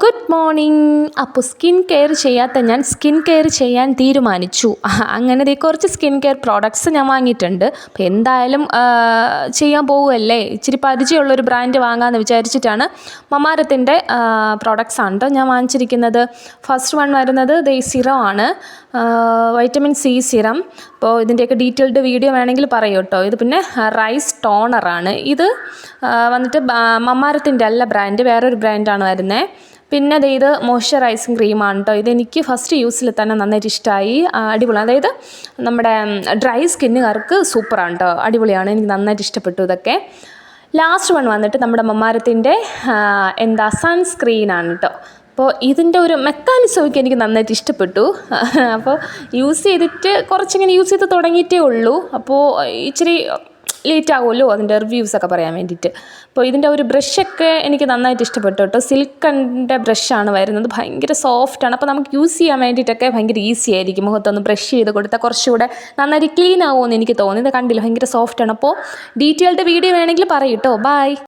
Good morning. അപ്പോൾ skin care ചെയ്യാത്ത ഞാൻ സ്കിൻ കെയർ ചെയ്യാൻ തീരുമാനിച്ചു. അങ്ങനെ കുറച്ച് സ്കിൻ കെയർ പ്രോഡക്ട്സ് ഞാൻ വാങ്ങിയിട്ടുണ്ട്. അപ്പോൾ എന്തായാലും ചെയ്യാൻ പോവുമല്ലേ, ഇച്ചിരി പരിചയമുള്ളൊരു ബ്രാൻഡ് വാങ്ങാമെന്ന് വിചാരിച്ചിട്ടാണ്. മമാരത്തിൻ്റെ പ്രോഡക്ട്സ് ആണ് കേട്ടോ ഞാൻ വാങ്ങിച്ചിരിക്കുന്നത്. ഫസ്റ്റ് വൺ വരുന്നത് സിറം ആണ്, വൈറ്റമിൻ സി സിറം. അപ്പോൾ ഇതിൻ്റെയൊക്കെ ഡീറ്റെയിൽഡ് വീഡിയോ വേണമെങ്കിൽ പറയൂ കേട്ടോ. ഇത് പിന്നെ റൈസ് ടോണറാണ്. ഇത് വന്നിട്ട് മമാരത്തിൻ്റെ അല്ല ബ്രാൻഡ്, വേറൊരു ബ്രാൻഡാണ് വരുന്നത്. പിന്നെ ഇത് മോയ്സ്ചറൈസിങ് ക്രീമാണ് കേട്ടോ. ഇതെനിക്ക് ഫസ്റ്റ് യൂസിൽ തന്നെ നന്നായിട്ട് ഇഷ്ടമായി, അടിപൊളിയാണ്. അതായത് നമ്മുടെ ഡ്രൈ സ്കിന്നുകാർക്ക് സൂപ്പറാണ് കേട്ടോ, അടിപൊളിയാണ്, എനിക്ക് നന്നായിട്ട് ഇഷ്ടപ്പെട്ടു ഇതൊക്കെ. ലാസ്റ്റ് വൺ വന്നിട്ട് നമ്മുടെ മമാരത്തിൻ്റെ സൺസ്ക്രീനാണ് കേട്ടോ. അപ്പോൾ ഇതിൻ്റെ ഒരു മെക്കാനിസമൊക്കെ എനിക്ക് നന്നായിട്ട് ഇഷ്ടപ്പെട്ടു. അപ്പോൾ യൂസ് ചെയ്തിട്ട് കുറച്ചിങ്ങനെ യൂസ് ചെയ്ത് തുടങ്ങിയിട്ടേ ഉള്ളൂ. അപ്പോൾ ഇച്ചിരി ലേറ്റ് ആകുമല്ലോ അതിൻ്റെ റിവ്യൂസൊക്കെ പറയാൻ വേണ്ടിയിട്ട്. അപ്പോൾ ഇതിൻ്റെ ഒരു ബ്രഷൊക്കെ എനിക്ക് നന്നായിട്ട് ഇഷ്ടപ്പെട്ടു കേട്ടോ. സിൽക്കൻ്റെ ബ്രഷാണ് വരുന്നത്, ഭയങ്കര സോഫ്റ്റാണ്. അപ്പോൾ നമുക്ക് യൂസ് ചെയ്യാൻ വേണ്ടിയിട്ടൊക്കെ ഭയങ്കര ഈസി ആയിരിക്കും. മുഖത്തൊന്ന് ബ്രഷ് ചെയ്ത് കൊടുത്താൽ കുറച്ചുകൂടെ നന്നായിട്ട് ക്ലീൻ ആകുമെന്ന് എനിക്ക് തോന്നി. ഇത് കണ്ടില്ല, ഭയങ്കര സോഫ്റ്റാണ്. അപ്പോൾ ഡീറ്റെയിൽഡ് വീഡിയോ വേണമെങ്കിൽ പറയൂ കേട്ടോ. ബൈ.